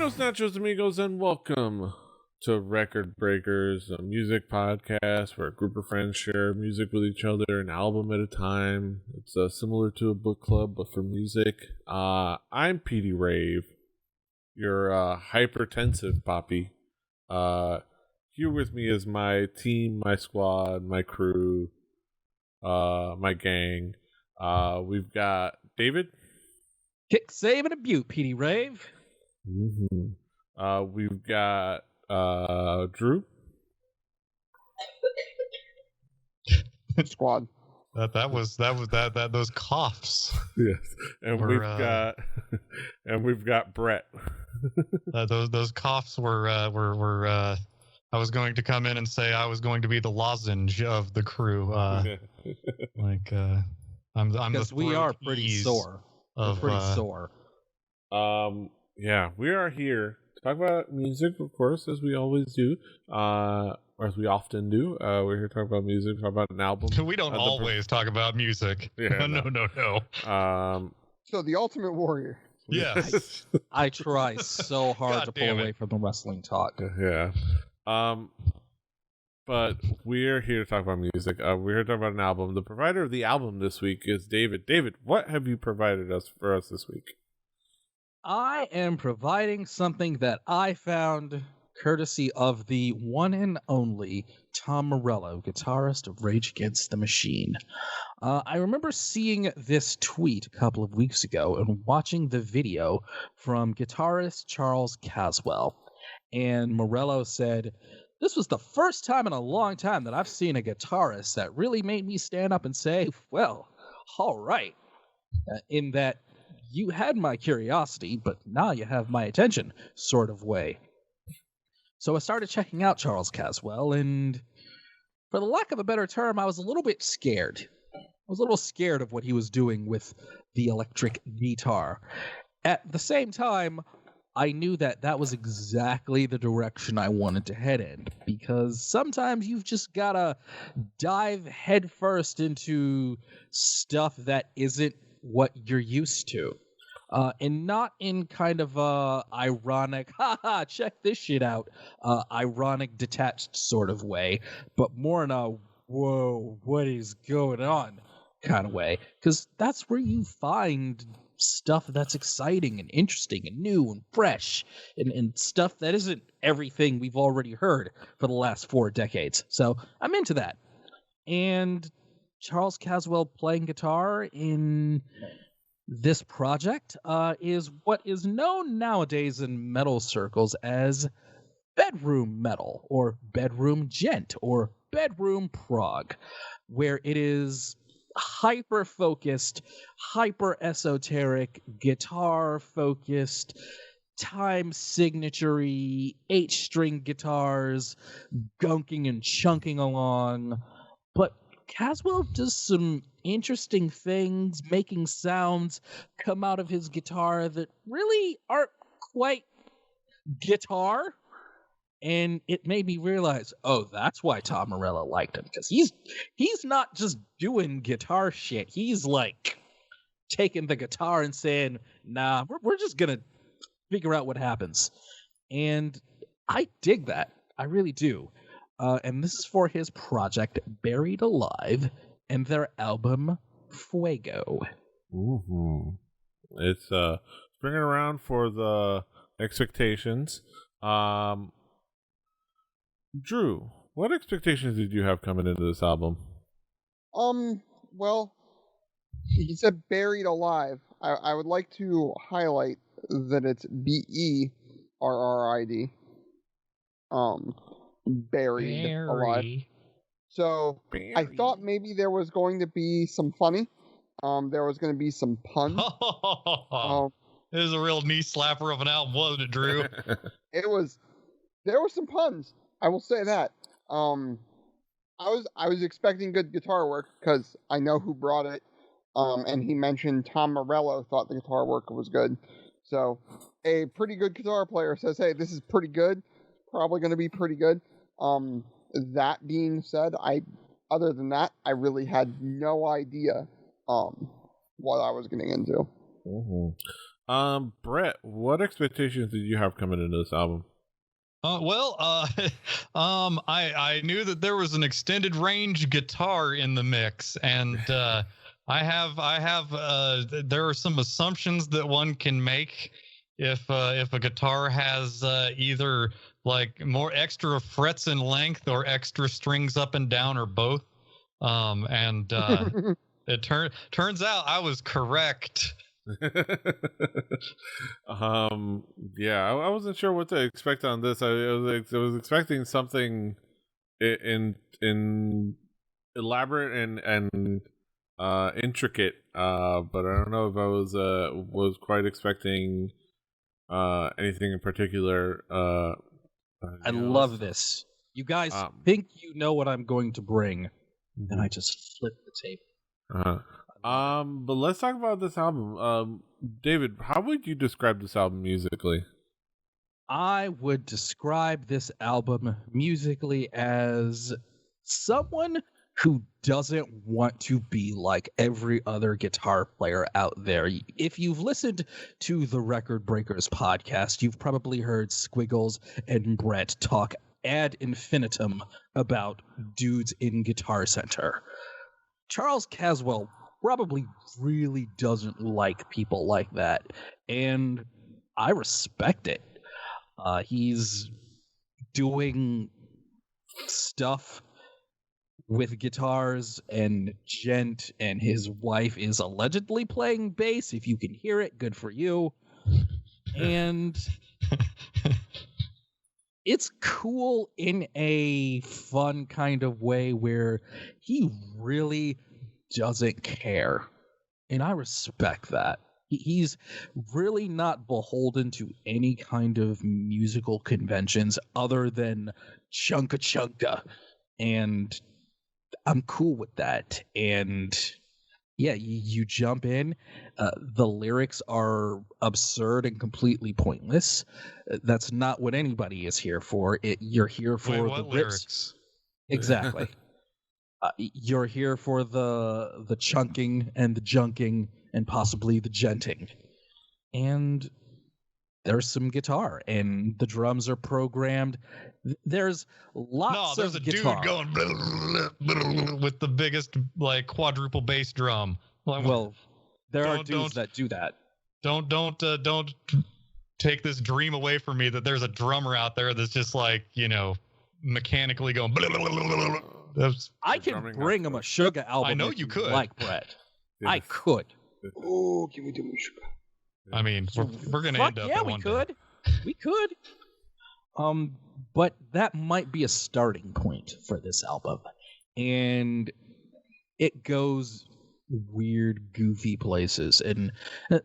Buenos nachos, amigos, and welcome to Record Breakers, a music podcast where a group of friends share music with each other, an album at a time. It's similar to a book club, but for music. I'm Petey Rave, your hypertensive poppy. Here with me is my team, my squad, my crew, my gang. We've got David. Kick, save, and a butte, Petey Rave. Mm-hmm. We've got Drew. Squad. Those coughs. Yes, and we've got Brett. Those coughs were. I was going to come in and say I was going to be the lozenge of the crew. I'm because we are pretty sore. We're pretty sore. Yeah, we are here to talk about music, of course, as we always do, or as we often do. We're here to talk about music, talk about an album. We don't always talk about music. Yeah, no. So the Ultimate Warrior. Yes. I try so hard to pull away from the wrestling talk. Yeah. But we're here to talk about music. We're here to talk about an album. The provider of the album this week is David. David, what have you provided for us this week? I am providing something that I found courtesy of the one and only Tom Morello, guitarist of Rage Against the Machine. I remember seeing this tweet a couple of weeks ago and watching the video from guitarist Charles Caswell. And Morello said, "This was the first time in a long time that I've seen a guitarist that really made me stand up and say, well, all right, in that you had my curiosity, but now you have my attention, sort of way." So I started checking out Charles Caswell, and for the lack of a better term, I was a little bit scared. I was a little scared of what he was doing with the electric guitar. At the same time, I knew that that was exactly the direction I wanted to head in, because sometimes you've just gotta dive headfirst into stuff that isn't what you're used to. And not in kind of a ironic, haha, check this shit out, ironic, detached sort of way, but more in a, whoa, what is going on kind of way. Because that's where you find stuff that's exciting and interesting and new and fresh and stuff that isn't everything we've already heard for the last 4 decades. So I'm into that. And Charles Caswell playing guitar in this project is what is known nowadays in metal circles as bedroom metal, or bedroom djent, or bedroom prog, where it is hyper-focused, hyper-esoteric, guitar-focused, time signature-y, 8-string guitars, gunking and chunking along. But Caswell does some interesting things, making sounds come out of his guitar that really aren't quite guitar. And it made me realize, oh, that's why Tom Morello liked him, because he's not just doing guitar shit. He's like taking the guitar and saying, nah, we're just gonna figure out what happens. And I dig that. I really do. And this is for his project Berried Alive and their album Fuego. Mm-hmm. It's bringing around for the expectations. Drew, what expectations did you have coming into this album? Well, you said Berried Alive. I would like to highlight that it's BERRID. Berried Alive. So I thought maybe there was going to be some funny. There was going to be some puns. It was a real knee slapper of an album, wasn't it, Drew? There were some puns. I will say that. I was expecting good guitar work because I know who brought it. And he mentioned Tom Morello thought the guitar work was good. So a pretty good guitar player says, hey, this is pretty good. Probably going to be pretty good. That being said, other than that, I really had no idea what I was getting into. Mm-hmm. Brett, what expectations did you have coming into this album? I knew that there was an extended range guitar in the mix, and there are some assumptions that one can make if a guitar has either like more extra frets in length or extra strings up and down or both. It turns out I was correct. Yeah, I wasn't sure what to expect on this. I was expecting something in elaborate and intricate, but I don't know if I was quite expecting anything in particular. I love this. You guys think you know what I'm going to bring, and I just flip the table. But let's talk about this album. David, how would you describe this album musically? I would describe this album musically as someone who doesn't want to be like every other guitar player out there. If you've listened to the Record Breakers podcast, you've probably heard Squiggles and Brett talk ad infinitum about dudes in Guitar Center. Charles Caswell probably really doesn't like people like that, and I respect it. He's doing stuff with guitars, and Djent and his wife is allegedly playing bass. If you can hear it, good for you. And it's cool in a fun kind of way where he really doesn't care. And I respect that. He's really not beholden to any kind of musical conventions other than chunka chunka. And I'm cool with that. And yeah, you jump in. The lyrics are absurd and completely pointless. That's not what anybody is here for. You're here for the rips. Lyrics? Exactly. You're here for the chunking and the junking and possibly the djenting. And there's some guitar, and the drums are programmed. There's lots of guitar. Dude going blah, blah, blah, with the biggest like quadruple bass drum. Well, there are dudes that do that. Don't take this dream away from me that there's a drummer out there that's just like, mechanically going blah, blah, blah, blah, blah. I can bring him a Sugar album. I know you could. Like Brett. Yeah. I could. Oh, give me the Sugar. I mean, we're going to end up at one day. We could. But that might be a starting point for this album. And it goes weird, goofy places. And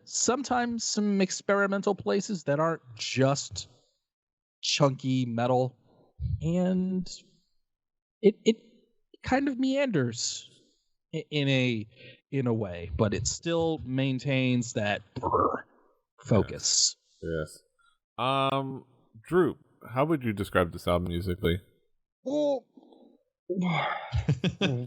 sometimes some experimental places that aren't just chunky metal. And it kind of meanders in a way, but it still maintains that focus. Yes. Drew, how would you describe this album musically? Well,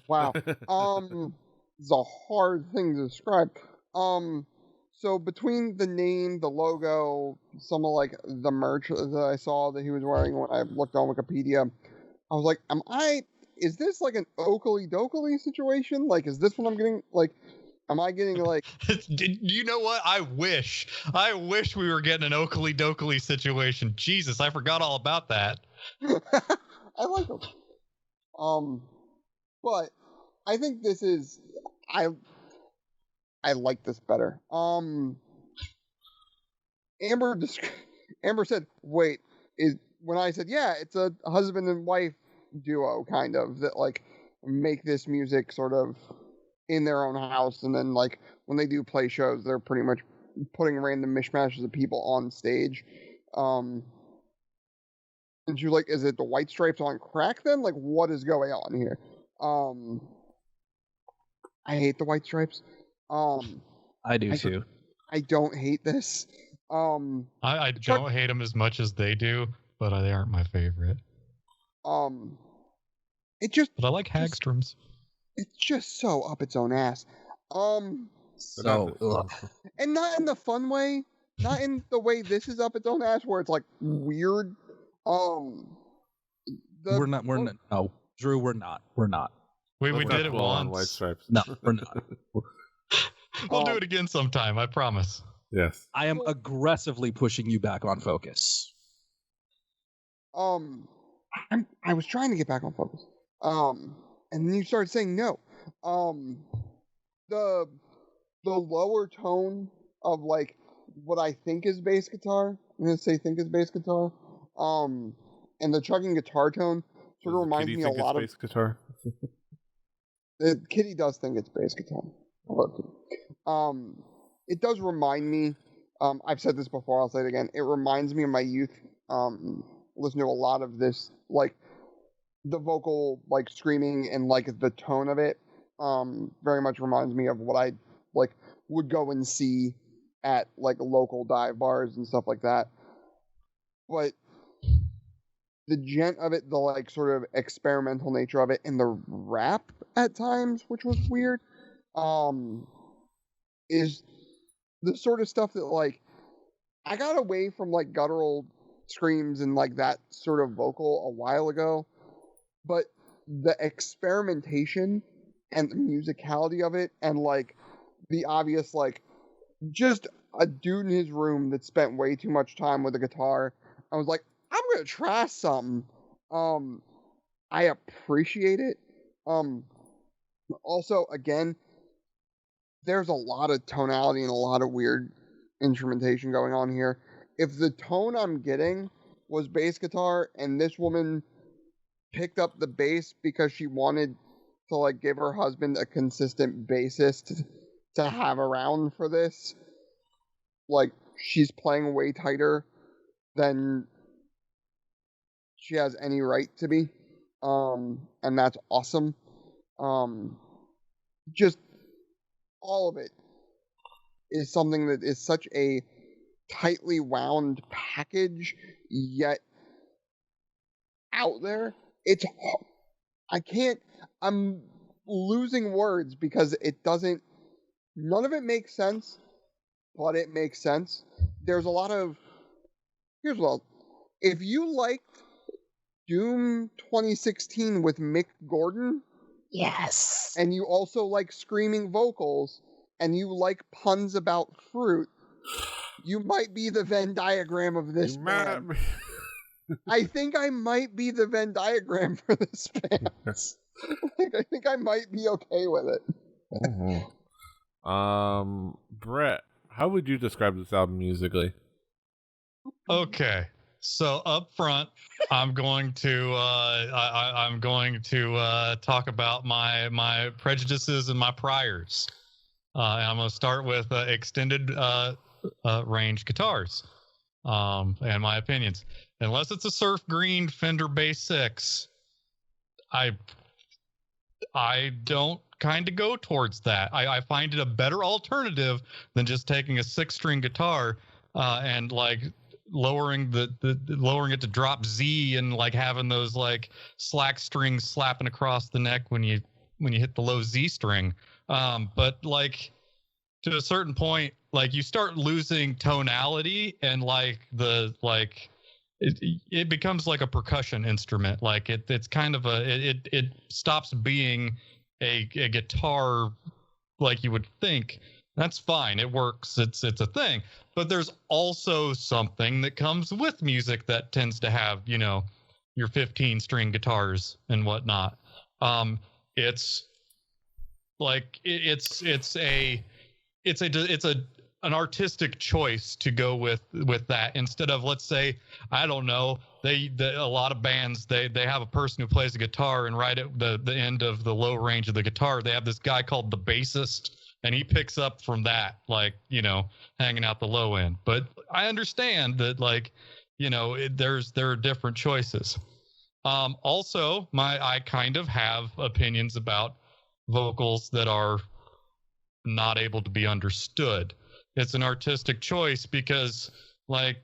wow. It's a hard thing to describe. So between the name, the logo, some of like the merch that I saw that he was wearing when I looked on Wikipedia, I was like, is this like an Oakley Dokley situation? Like, is this what I'm getting? Like, am I getting like? You know what? I wish we were getting an Oakley Dokley situation. Jesus, I forgot all about that. I like them. But I think this is I like this better. Amber said, "Wait, when I said, yeah, it's a husband and wife duo kind of that like make this music sort of in their own house, and then like when they do play shows, they're pretty much putting random mishmashes of people on stage." And you're like, is it the White Stripes on crack then? Like, what is going on here? I hate the White Stripes. I do too. I don't hate this. I don't hate them as much as they do, but they aren't my favorite. But I like Hagstrom's. It's just so up its own ass. And not in the fun way. not in the way this is up its own ass, where it's like weird. We're not. No, Drew, we're not. We We're did not it cool on White once. Stripes. No, we're not. We'll do it again sometime. I promise. Yes. I am aggressively pushing you back on focus. I was trying to get back on focus. And then you started saying no. The lower tone of like what I think is bass guitar. I'm gonna say think is bass guitar. And the chugging guitar tone sort of reminds me a lot of bass guitar. Kitty does think it's bass guitar. It does remind me. I've said this before. I'll say it again. It reminds me of my youth. Listen to a lot of this, like the vocal, like screaming and like the tone of it. Very much reminds me of what I like would go and see at like local dive bars and stuff like that. But the djent of it, the like sort of experimental nature of it, and the rap at times, which was weird, is the sort of stuff that like I got away from like guttural screams and like that sort of vocal a while ago, but the experimentation and the musicality of it, and like the obvious like just a dude in his room that spent way too much time with a guitar. I was like, I'm gonna try something. I appreciate it. Also, again, there's a lot of tonality and a lot of weird instrumentation going on here. If the tone I'm getting was bass guitar and this woman picked up the bass because she wanted to like give her husband a consistent bassist to have around for this, like she's playing way tighter than she has any right to be. And that's awesome. Just all of it is something that is such a tightly wound package, yet out there. I'm losing words because none of it makes sense, but it makes sense. There's a lot of, if you liked Doom 2016 with Mick Gordon, Yes. and you also like screaming vocals, and you like puns about fruit, you might be the Venn diagram of this band. I think I might be the Venn diagram for this band. I think I might be okay with it. Brett, how would you describe this album musically? Okay, so up front, I'm going to I'm going to talk about my prejudices and my priors. I'm going to start with extended range guitars and my opinions. Unless it's a surf green Fender Bass 6, I don't kind of go towards that. I find it a better alternative than just taking a 6-string guitar and like lowering lowering it to drop Z and like having those like slack strings slapping across the neck when you hit the low Z string. But like to a certain point, like you start losing tonality and like it becomes like a percussion instrument. Like it's kind of it stops being a guitar like you would think. That's fine. It works. It's a thing. But there's also something that comes with music that tends to have, your 15-string guitars and whatnot. It's like it's an artistic choice to go with that instead of, let's say, I don't know, a lot of bands they have a person who plays a guitar, and right at the end of the low range of the guitar they have this guy called the bassist, and he picks up from that, like, hanging out the low end. But I understand that, like, there are different choices. Also, I kind of have opinions about vocals that are not able to be understood. It's an artistic choice because, like,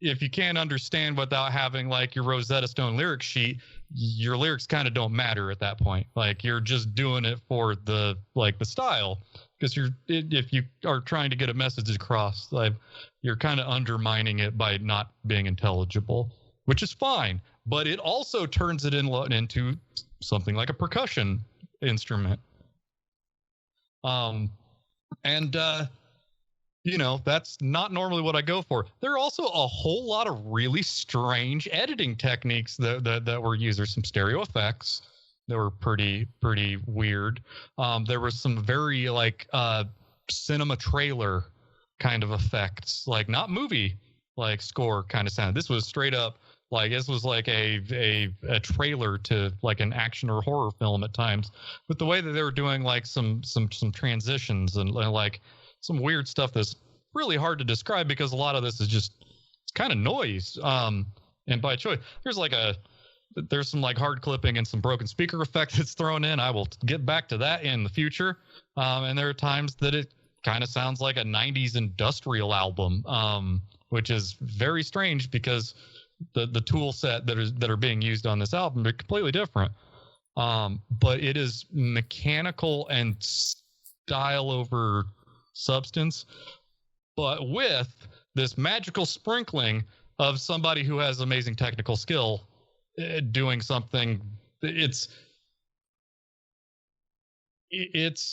if you can't understand without having like your Rosetta Stone lyric sheet, your lyrics kind of don't matter at that point. Like, you're just doing it for the style. because if you are trying to get a message across, like you're kind of undermining it by not being intelligible, which is fine. But it also turns it into something like a percussion instrument. And that's not normally what I go for. There are also a whole lot of really strange editing techniques that were used. There's some stereo effects that were pretty weird. There was some very cinema trailer kind of effects, like not movie like score kind of sound. This was straight up this was like a trailer to like an action or horror film at times, with the way that they were doing like some transitions and like some weird stuff that's really hard to describe, because a lot of this is just it's kind of noise. And by choice, there's some like hard clipping and some broken speaker effect that's thrown in. I will get back to that in the future. And there are times that it kind of sounds like a 90s industrial album, which is very strange because the tool set that are being used on this album are completely different. But it is mechanical and style over substance, but with this magical sprinkling of somebody who has amazing technical skill doing something. It's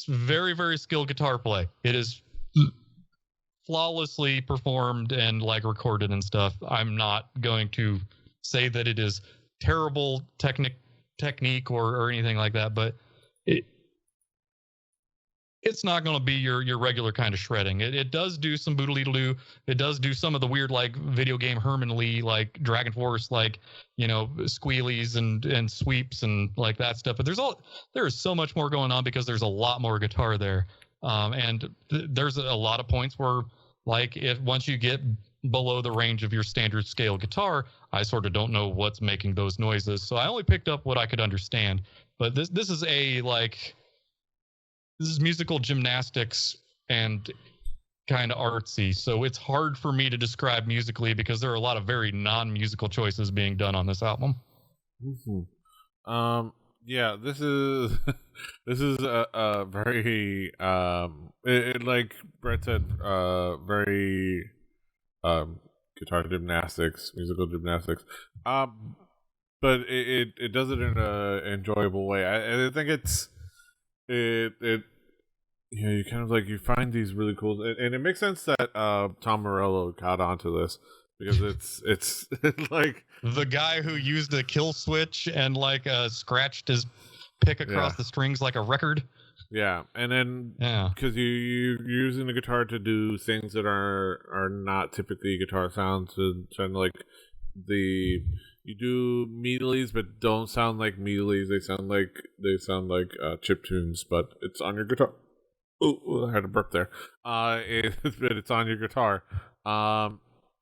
very, very skilled guitar play. It is flawlessly performed and like recorded and stuff. I'm not going to say that it is terrible technique or anything like that, but it's not going to be your regular kind of shredding. It does do some boodle-doo. It does do some of the weird like video game Herman Lee, like Dragon Force, like squealies and sweeps and like that stuff. But there is so much more going on because there's a lot more guitar there. And there's a lot of points where, like, once you get below the range of your standard scale guitar, I sort of don't know what's making those noises. So I only picked up what I could understand. But this is musical gymnastics and kind of artsy. So it's hard for me to describe musically because there are a lot of very non-musical choices being done on this album. Mm-hmm. Yeah, this is a very like Brett said, very guitar gymnastics, musical gymnastics. But it does it in a enjoyable way. I think it you kind of like, you find these really cool, and it makes sense that Tom Morello got onto this, because it's like the guy who used a kill switch and like scratched his pick across the strings like a record. Yeah, and then because you're using the guitar to do things that are not typically guitar sounds, and like you do medleys but don't sound like medleys. They sound like chip tunes, but it's on your guitar. Oh, I had a burp there. It's on your guitar.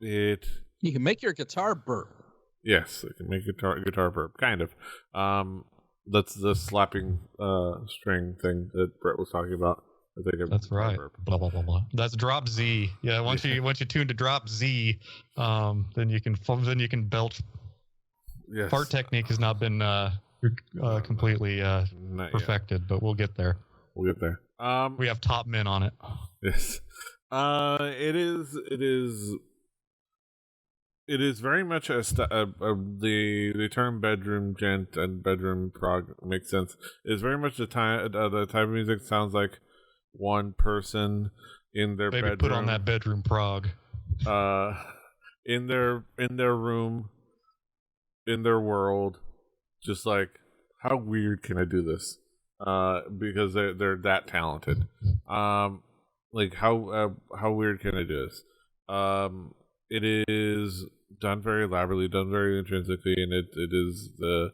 You can make your guitar burp. Yes, it can make guitar burp, kind of. That's the slapping string thing that Brett was talking about. I think that's right. Blah blah blah blah. That's drop Z. Yeah, once you tune to drop Z, then you can belch. Yes. Fart technique has not been completely perfected, but we'll get there. We'll get there. We have top men on it. Yes. It is very much the term bedroom djent and bedroom prog makes sense. It's very much the type of music sounds like one person in their bedroom. Put on that bedroom prog. In their room, in their world, just like, how weird can I do this? Because they're that talented. Like how weird can I do this? It is done very elaborately, done very intrinsically, and it is the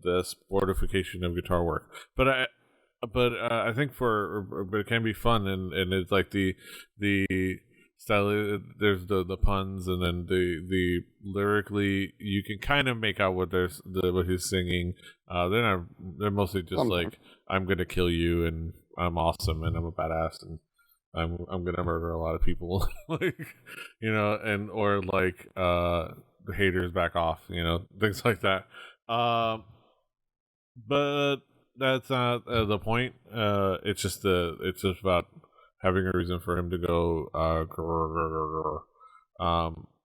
sportification of guitar work. But I think but it can be fun, and it's like the style. There's the puns, and then the lyrically, you can kind of make out what he's singing. They're mostly just like, I'm gonna kill you, and I'm awesome, and I'm a badass, and I'm gonna murder a lot of people, like, and or like the haters back off, things like that. But that's not the point. It's just about having a reason for him to go grr.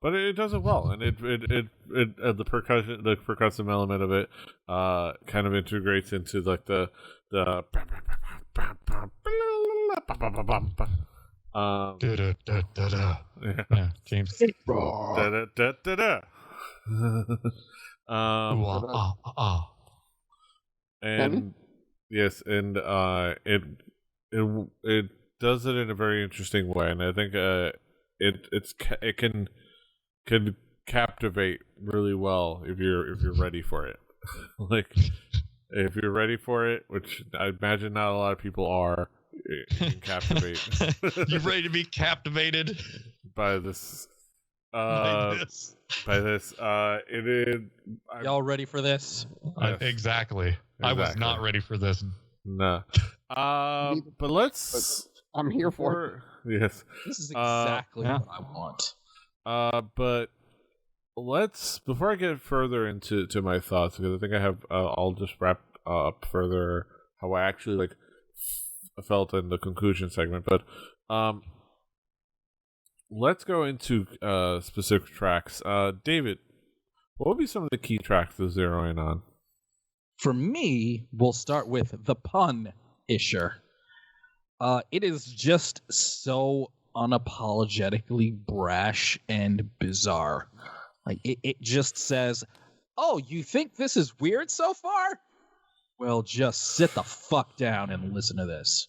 But it does it well, and it the percussive element of it kind of integrates into like the Yeah, James. And yes, and it does it in a very interesting way, and I think it can captivate really well if you're ready for it. Like if you're ready for it, which I imagine not a lot of people are, it can captivate. You ready to be captivated by this? By this. It is. Y'all ready for this? Yes. Exactly. I was not ready for this. No. But let's. I'm here for it. Yes. This is exactly what I want. But let's, before I get further into my thoughts, because I think I have, I'll just wrap up further how I actually like felt in the conclusion segment. But let's go into specific tracks. David, what would be some of the key tracks to zero in on? For me, we'll start with the pun-isher. It is just so unapologetically brash and bizarre. Like it just says, "Oh, you think this is weird so far? Well, just sit the fuck down and listen to this."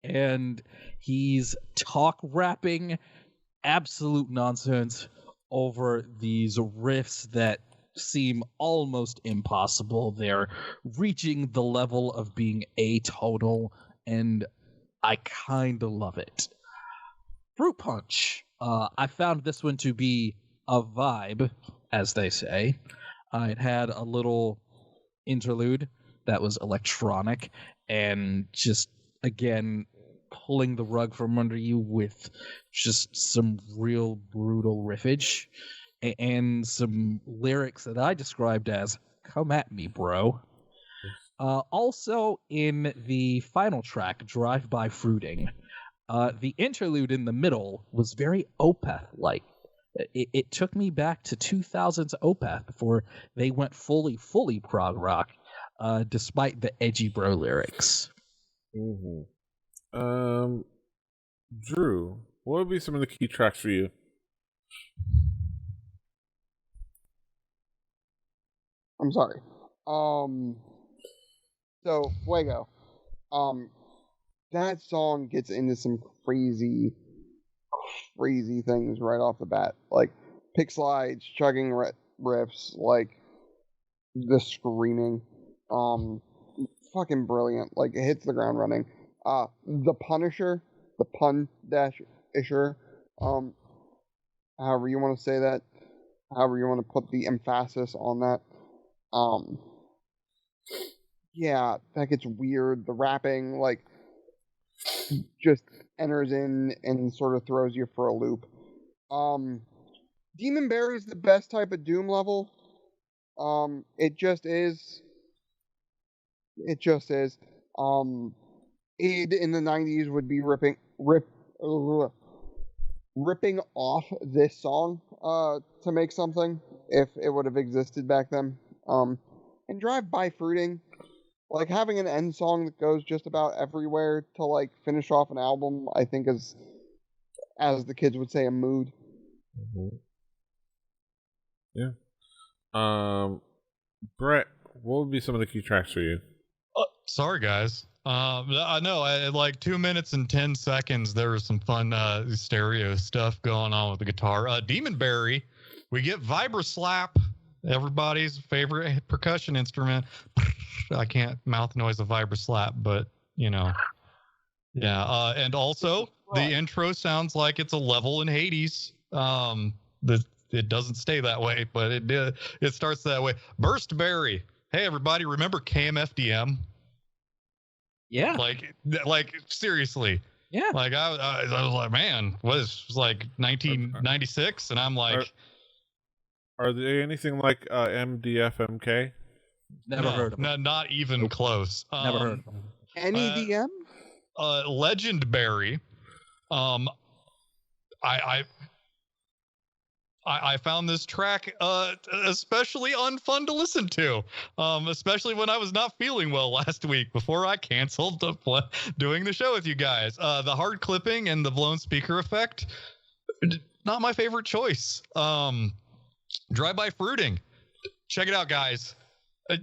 And he's talk rapping absolute nonsense over these riffs that seem almost impossible. They're reaching the level of being atonal, and I kind of love it. Fruit Punch. I found this one to be a vibe, as they say. It had a little interlude that was electronic and just, again, pulling the rug from under you with just some real brutal riffage and some lyrics that I described as, "Come at me, bro." Also, in the final track, Drive-By Fruiting, the interlude in the middle was very Opeth-like. It took me back to 2000s Opeth before they went fully prog rock, despite the edgy bro lyrics. Mm-hmm. Drew, what would be some of the key tracks for you? I'm sorry. So Fuego. That song gets into some crazy things right off the bat, like pick slides, chugging riffs, like the screaming, fucking brilliant. Like it hits the ground running. The Punisher, the pun-isher, however you want to say that, however you want to put the emphasis on that. Yeah, that gets weird. The rapping, like, just enters in and sort of throws you for a loop. Demon Berry is the best type of Doom level. It just is. It just is. Aid in the 90s would be ripping off this song to make something if it would have existed back then. And Drive-By Fruiting, like having an end song that goes just about everywhere to like finish off an album, I think is, as the kids would say, a mood. Mm-hmm. Yeah. Brett, what would be some of the key tracks for you? Sorry, guys. I know, at like 2 minutes and 10 seconds, there was some fun stereo stuff going on with the guitar. Demon Berry, we get Vibra Slap, everybody's favorite percussion instrument. I can't mouth noise a Vibra Slap, but, you know. Yeah, and also, the intro sounds like it's a level in Hades. It doesn't stay that way, but it starts that way. Burst Berry. Hey, everybody, remember KMFDM? Yeah. Like seriously. Yeah. Like I was like, man, what is like 1996? And I'm like, are they anything like MDFMK? Never heard of him. Not even close. Never heard of him. Any DM? Legendary. I found this track especially unfun to listen to, especially when I was not feeling well last week before I canceled doing the show with you guys. The hard clipping and the blown speaker effect, not my favorite choice. Drive-by fruiting. Check it out, guys.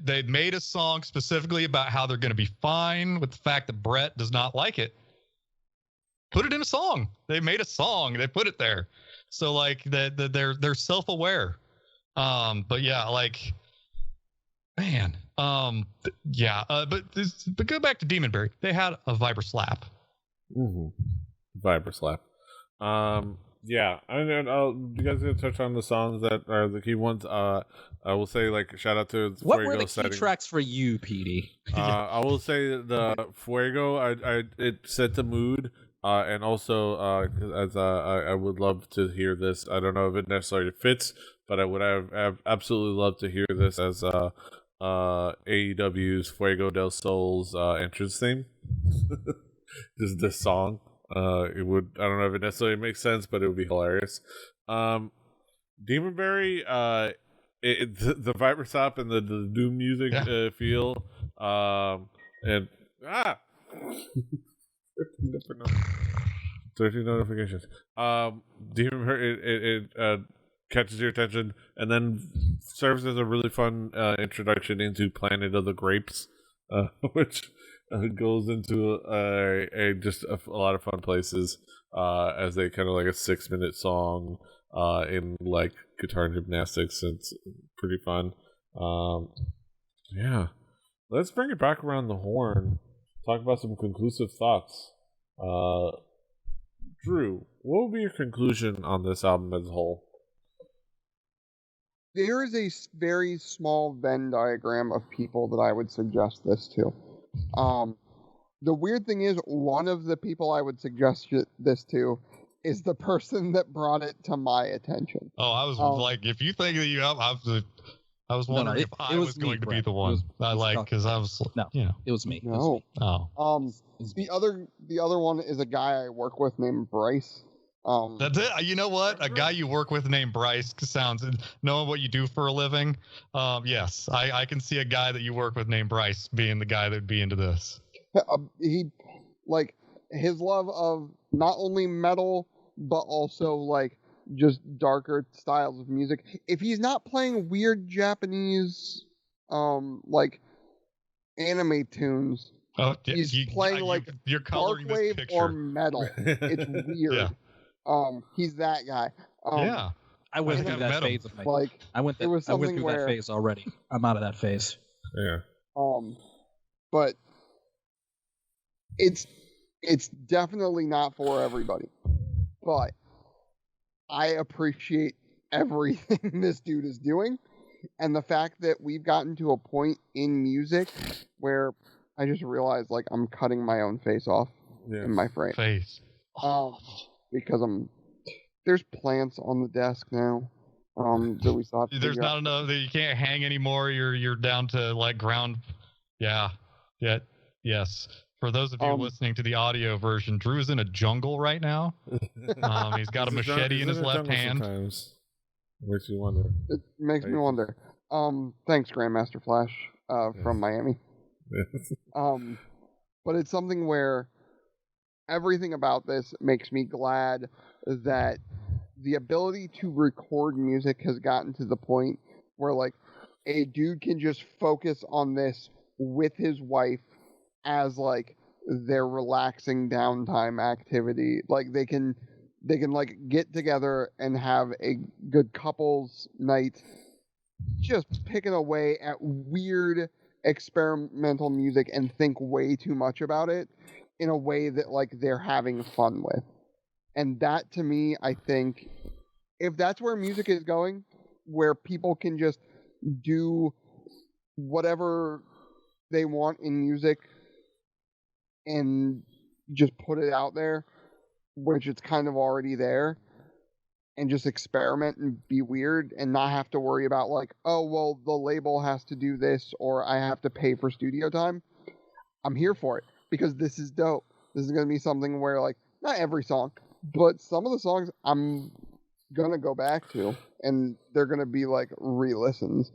They made a song specifically about how they're going to be fine with the fact that Brett does not like it. Put it in a song. They made a song. They put it there. So like they're self-aware. But yeah, like, man. Yeah. But go back to Demonberry. They had a Viber Slap. Mm-hmm. Viber Slap. Yeah, you guys gonna touch on the songs that are the key ones. I will say, like, shout out to What Fuego were the key setting. tracks for you, Petey? I will say the Fuego. It set the mood, and also as I would love to hear this. I don't know if it necessarily fits, but I would have absolutely loved to hear this as AEW's Fuego del Sol's entrance theme. Just this song. It would. I don't know if it necessarily makes sense, but it would be hilarious. Demonberry, the Viper Stop and the Doom music feel, and 13 notifications. Demonberry, it catches your attention and then serves as a really fun introduction into Planet of the Grapes, which goes into just a lot of fun places as they kind of like a 6-minute song in like guitar gymnastics. It's pretty fun. Yeah, let's bring it back around the horn. Talk about some conclusive thoughts. Drew, what would be your conclusion on this album as a whole? There is a very small Venn diagram of people that I would suggest this to. The weird thing is, one of the people I would suggest this to is the person that brought it to my attention. Oh, I was like, if you think that you have, I was wondering if I was going to be the one. Because I was it was me. No. The other one is a guy I work with named Bryce. That's it. You know what? A guy you work with named Bryce sounds, knowing what you do for a living. Yes, I can see a guy that you work with named Bryce being the guy that would be into this. He, like, his love of not only metal, but also like just darker styles of music. If he's not playing weird Japanese, like anime tunes, he's playing like you're coloring dark wave this picture. or metal. It's weird. Yeah. He's that guy. I went through that phase. I went through that phase already. I'm out of that phase. Yeah. But it's definitely not for everybody. But I appreciate everything this dude is doing, and the fact that we've gotten to a point in music where I just realized like I'm cutting my own face off in my frame. Because there's plants on the desk now. That we saw. There's not enough that you can't hang anymore. You're down to like ground. Yeah. Yes. For those of you listening to the audio version, Drew is in a jungle right now. He's got a machete in his left hand. Sometimes. Makes you wonder. It makes me wonder. Thanks, Grandmaster Flash, from Miami. But it's something where everything about this makes me glad that the ability to record music has gotten to the point where like a dude can just focus on this with his wife as like their relaxing downtime activity. Like they can like get together and have a good couples night just picking away at weird experimental music and think way too much about it in a way that like they're having fun with. And that to me, I think if that's where music is going, where people can just do whatever they want in music and just put it out there, which it's kind of already there, and just experiment and be weird and not have to worry about like, oh well, the label has to do this or I have to pay for studio time, I'm here for it because this is dope. This is gonna be something where like not every song, but some of the songs I'm gonna go back to and they're gonna be like re-listens.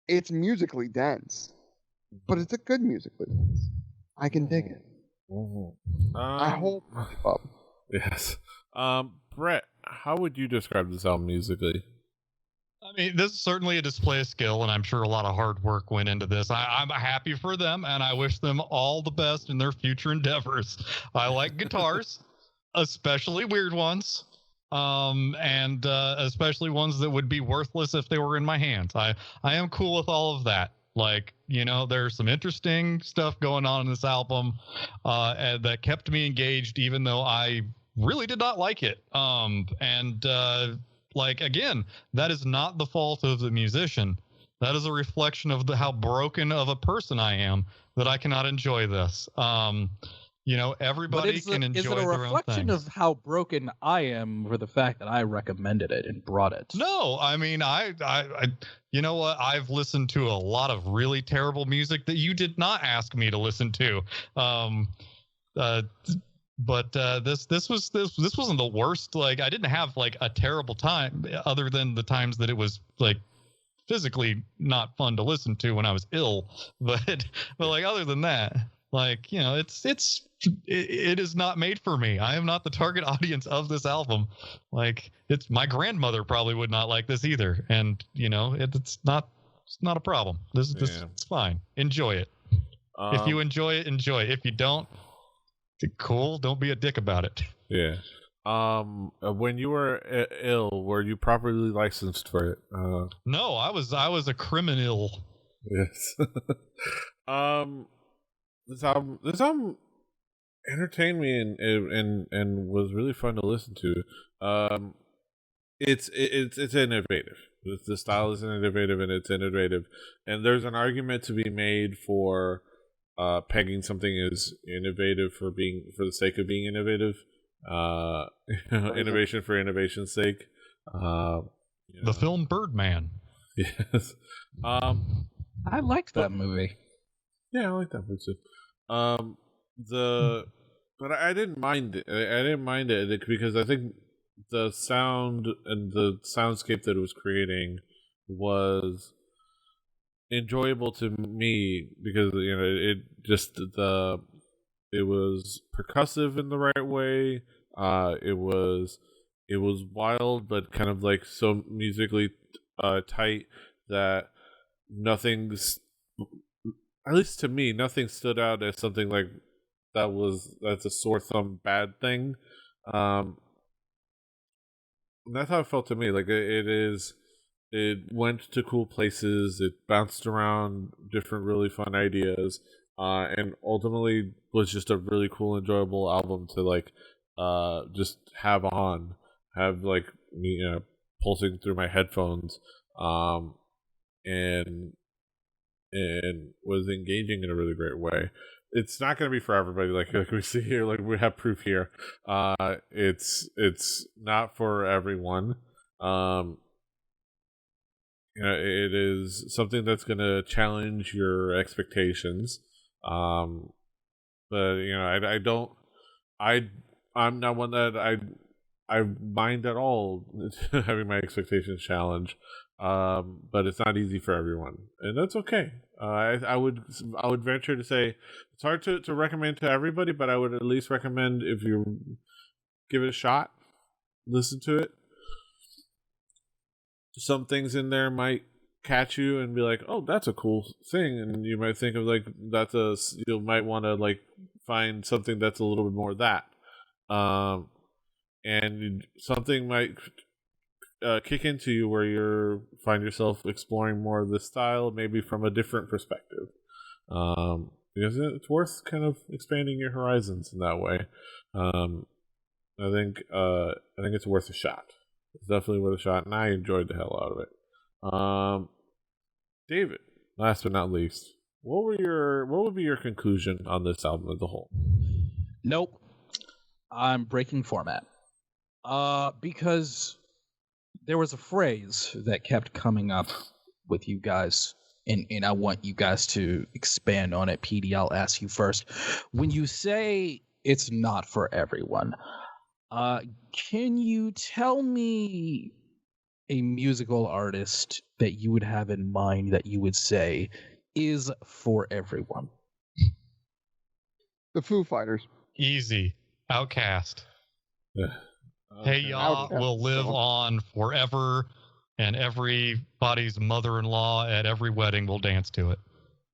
It's musically dense, but it's a good musically dense. I can dig it. I hope. Yes. Brett, how would you describe this album musically? I mean, this is certainly a display of skill, and I'm sure a lot of hard work went into this. I'm happy for them, and I wish them all the best in their future endeavors. I like guitars, especially weird ones, and especially ones that would be worthless if they were in my hands. I am cool with all of that. Like, you know, there's some interesting stuff going on in this album that kept me engaged, even though I really did not like it. Like, again, that is not the fault of the musician. That is a reflection of how broken of a person I am that I cannot enjoy this. You know, everybody can enjoy their own thing. Is it a reflection of how broken I am for the fact that I recommended it and brought it? No, I mean, I you know what? I've listened to a lot of really terrible music that you did not ask me to listen to. But this wasn't the worst. Like, I didn't have like a terrible time other than the times that it was like physically not fun to listen to when I was ill. But like, other than that, like, you know, it is not made for me. I am not the target audience of this album. Like, it's my grandmother probably would not like this either. And you know, it's not a problem. This it's fine. Enjoy it. If you enjoy it, enjoy it. If you don't, cool. Don't be a dick about it. Yeah. When you were ill, were you properly licensed for it? No, I was a criminal. Yes. This album entertained me and was really fun to listen to. It's innovative. The style is innovative and it's innovative, and there's an argument to be made for pegging something as innovative for the sake of being innovative. Innovation for innovation's sake. The film Birdman. Yes. I liked that movie. Yeah, I like that movie too. But I didn't mind it. I didn't mind it because I think the sound and the soundscape that it was creating was enjoyable to me because, you know, it was percussive in the right way. It was wild, but kind of like so musically tight that nothing's, at least to me, nothing stood out as something like that's a sore thumb bad thing. And that's how it felt to me. Like it went to cool places. It bounced around different really fun ideas, and ultimately was just a really cool, enjoyable album to like just have like me, you know, pulsing through my headphones, and was engaging in a really great way. It's not going to be for everybody, like we see here, like we have proof here. It's not for everyone. You know, it is something that's going to challenge your expectations. But you know, I'm not one that I mind at all having my expectations challenged. But it's not easy for everyone, and that's okay. I would venture to say it's hard to recommend to everybody, but I would at least recommend if you give it a shot, listen to it. Some things in there might catch you and be like, oh, that's a cool thing, and you might think of like you might want to like find something that's a little bit more of that, and something might kick into you where you find yourself exploring more of this style, maybe from a different perspective, because it's worth kind of expanding your horizons in that way. I think it's worth a shot. It's definitely worth a shot, and I enjoyed the hell out of it. David, last but not least, what would be your conclusion on this album as a whole? Nope, I'm breaking format. Because there was a phrase that kept coming up with you guys, and I want you guys to expand on it. PD, I'll ask you first. When you say it's not for everyone, can you tell me a musical artist that you would have in mind that you would say is for everyone? The Foo Fighters. Easy. Outcast. Hey, y'all Outcast. will live on forever, and everybody's mother-in-law at every wedding will dance to it.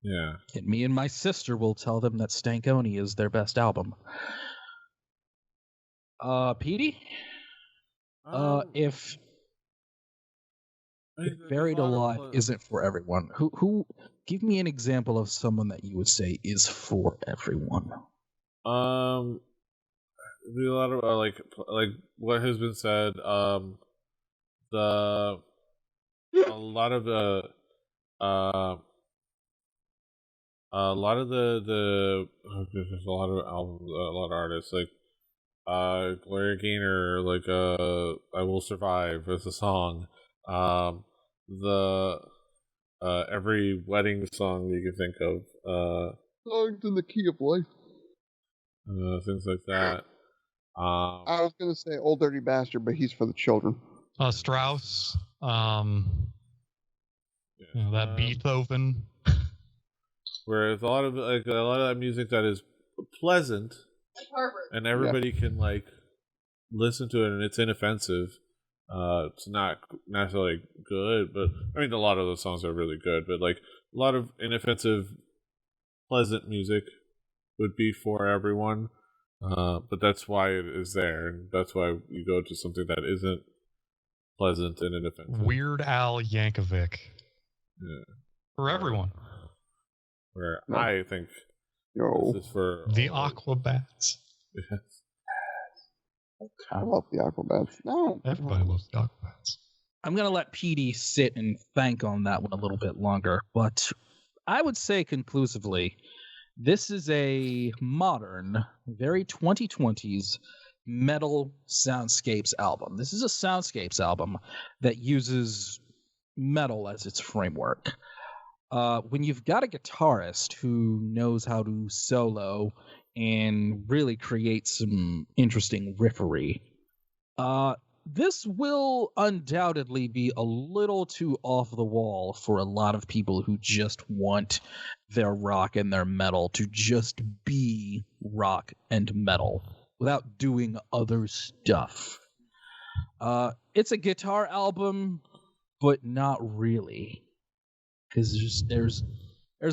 Yeah. And me and my sister will tell them that Stankonia is their best album. PD? If Berried Alive isn't for everyone, who give me an example of someone that you would say is for everyone? Be a lot of like what has been said. A lot of the there's a lot of albums, a lot of artists like Gloria Gaynor, like I Will Survive as a song. Every wedding song you can think of. Songs in the Key of Life. Things like that. I was gonna say Old Dirty Bastard, but he's for the children. Strauss. That Beethoven. Whereas a lot of that music that is pleasant, and everybody can like listen to it, and it's inoffensive. It's not necessarily good, but I mean a lot of those songs are really good. But like a lot of inoffensive, pleasant music would be for everyone. But that's why it is there, and that's why you go to something that isn't pleasant and inoffensive. Weird Al Yankovic. Yeah. For everyone. Where I think No. this is for The Aquabats. Yes. I love the Aquabats. No. Everybody loves the Aquabats. I'm going to let PD sit and think on that one a little bit longer, but I would say conclusively, this is a modern, very 2020s metal soundscapes album. This is a soundscapes album that uses metal as its framework. When you've got a guitarist who knows how to solo and really create some interesting riffery, this will undoubtedly be a little too off the wall for a lot of people who just want their rock and their metal to just be rock and metal without doing other stuff. It's a guitar album, but not really, because there's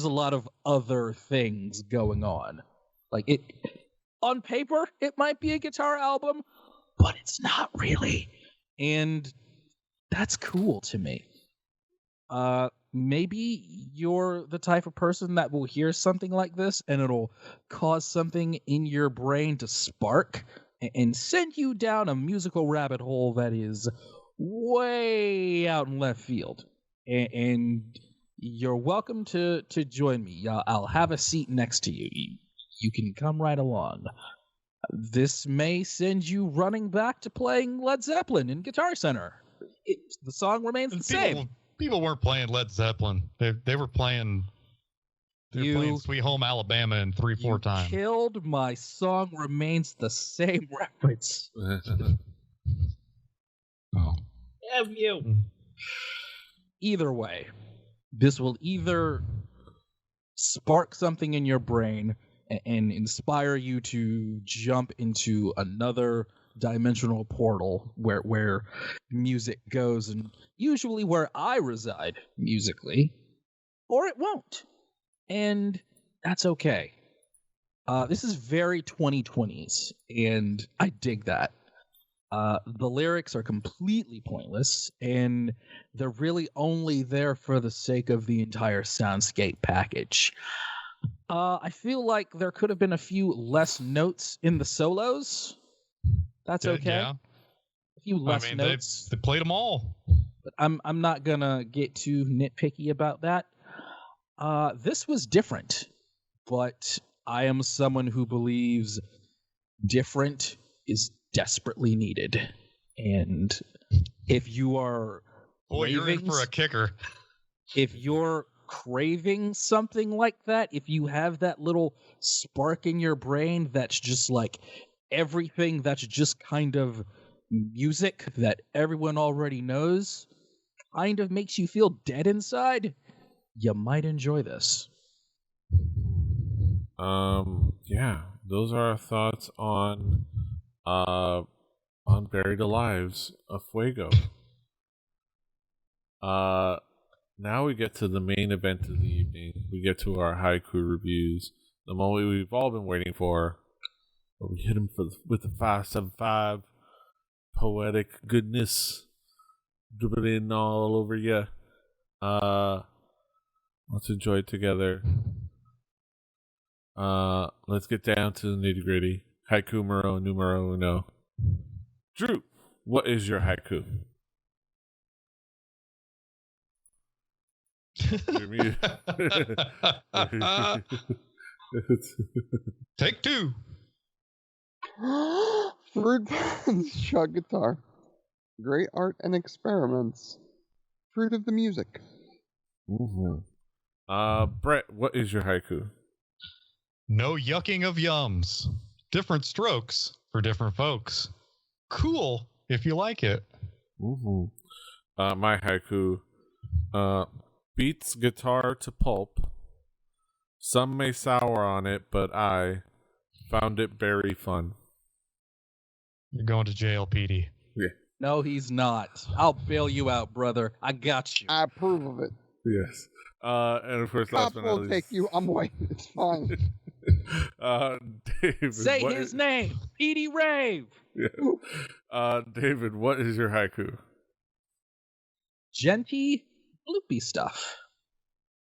a lot of other things going on. Like it on paper, it might be a guitar album, but it's not really. And that's cool to me. Maybe you're the type of person that will hear something like this and it'll cause something in your brain to spark and send you down a musical rabbit hole that is way out in left field. And you're welcome to join me. I'll have a seat next to you. You can come right along. This may send you running back to playing Led Zeppelin in Guitar Center. The song remains the same. People weren't playing Led Zeppelin. They were playing. They were playing Sweet Home Alabama in 3-4 times. Killed my song remains the same reference. Oh. Have you? Either way, this will either spark something in your brain and inspire you to jump into another dimensional portal where music goes, and usually where I reside musically, or it won't. And that's okay. This is very 2020s, and I dig that. The lyrics are completely pointless, and they're really only there for the sake of the entire soundscape package. I feel like there could have been a few less notes in the solos. That's okay. Yeah. A few less notes. They played them all. But I'm not gonna get too nitpicky about that. This was different, but I am someone who believes different is desperately needed. And if you are Boy, you're in for a kicker. if you're craving something like that, if you have that little spark in your brain that's just like everything that's just kind of music that everyone already knows, kind of makes you feel dead inside, you might enjoy this. Yeah, those are our thoughts on Berried Alive's Fuego. Now we get to the main event of the evening. We get to our haiku reviews, the moment we've all been waiting for, where we hit him with the 575 poetic goodness, dribbling all over you. Let's enjoy it together. Let's get down to the nitty gritty. Haiku numero uno. Drew, what is your haiku? You're muted. Take two. Fruit bands, chug guitar. Great art and experiments. Fruit of the music. Mm-hmm. Brett, what is your haiku? No yucking of yums. Different strokes for different folks. Cool if you like it. Mm-hmm. My haiku. Beats guitar to pulp. Some may sour on it, but I found it very fun. You're going to jail, Petey. Yeah. No, he's not. I'll bail you out, brother. I got you. I approve of it. Yes. And of course, last Cops but not will least, take you. I'm waiting. It's fine. David. Say his name. Petey Rave. Yeah. David, what is your haiku? Djenty, bloopy stuff.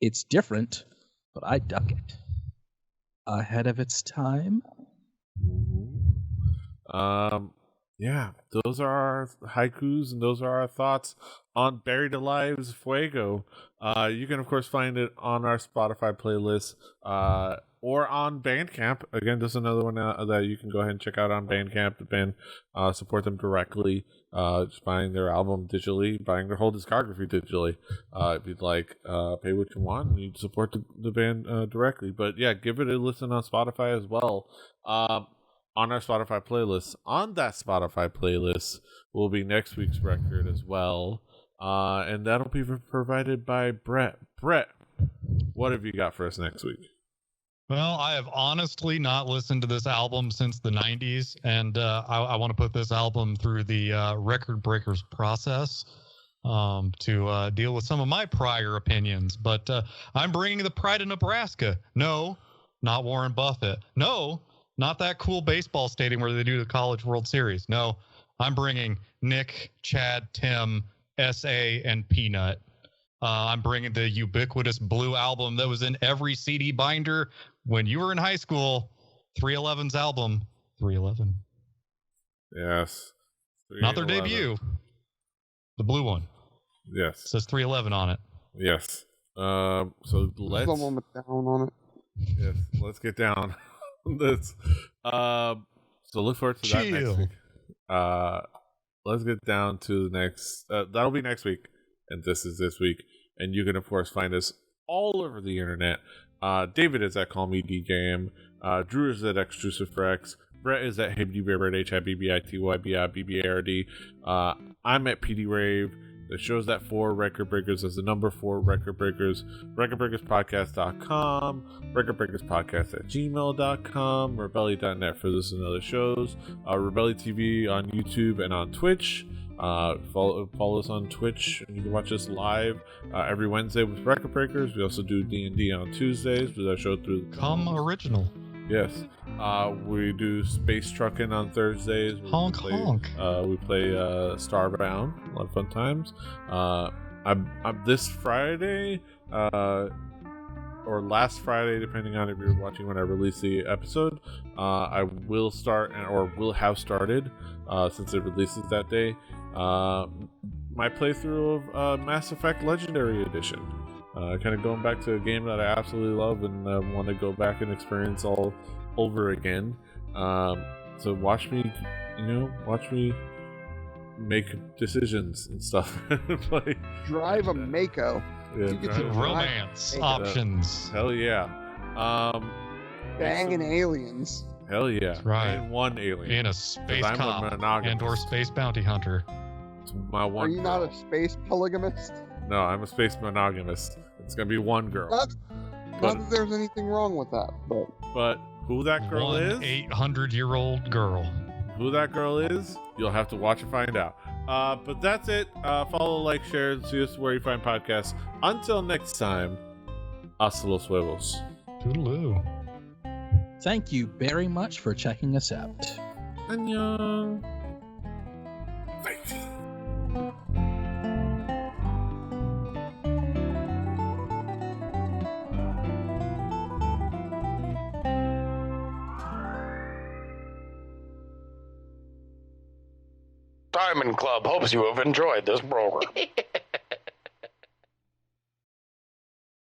It's different, but I dug it. Ahead of its time. Yeah, those are our haikus and those are our thoughts on Berried Alive's Fuego. You can of course find it on our Spotify playlist or on Bandcamp. Again, this is another one that you can go ahead and check out on Bandcamp. The band support them directly, just buying their album digitally, buying their whole discography digitally. If you'd like, pay what you want and you support the band directly. But yeah, give it a listen on Spotify as well. On our Spotify playlist. On that Spotify playlist will be next week's record as well. And that'll be provided by Brett. Brett, what have you got for us next week? Well, I have honestly not listened to this album since the 90s, and I want to put this album through the Record Breakers process to deal with some of my prior opinions. But I'm bringing the pride of Nebraska. No, not Warren Buffett. No, not that cool baseball stadium where they do the College World Series. No, I'm bringing Nick, Chad, Tim, S.A., and Peanut. I'm bringing the ubiquitous blue album that was in every CD binder when you were in high school. 311's album, 311. Yes. Not their debut. The blue one. Yes. It says 311 on it. Yes. So let's... Someone with down on it. Yes, let's get down on this. So look forward to that next week. Let's get down to the next... that'll be next week. And this is this week. And you can, of course, find us all over the internet. David is at Call Me DJM. Drew is at Extrusive Brett is at HibBBBard, HIBBITYBIBBARD. I'm at PD Rave. The show's at 4 Record Breakers as the number 4 Record Breakers. RecordBreakersPodcast.com. RecordBreakersPodcast@gmail.com. Rebelli.net for this and other shows. Rebelli TV on YouTube and on Twitch. Follow us on Twitch. You can watch us live every Wednesday with Record Breakers. We also do D&D on Tuesdays with our show through the original. Yes. We do Space Trucking on Thursdays. Honk. We play Starbound. A lot of fun times. I'm this Friday or last Friday, depending on if you're watching when I release the episode. I will start or will have started since it releases that day. My playthrough of Mass Effect Legendary Edition. Kind of going back to a game that I absolutely love and want to go back and experience all over again. So watch me make decisions and stuff. Like, Drive a Mako. yeah, You get drive- to Romance Hey, options. hell yeah. Banging aliens. Hell yeah. That's right. And one alien. In a space I'm a cop monogamist. and or space bounty hunter. It's my one Are you not girl. a space polygamist? No, I'm a space monogamist. It's gonna be one girl. Not But, that there's anything wrong with that, but but who that girl One is, 800-year-old girl. you'll have to watch and find out. But that's it. Follow, like, share, and see us where you find podcasts. Until next time, hasta los huevos. Toodaloo. Thank you very much for checking us out. Annyeong. Fight. Diamond Club hopes you have enjoyed this program.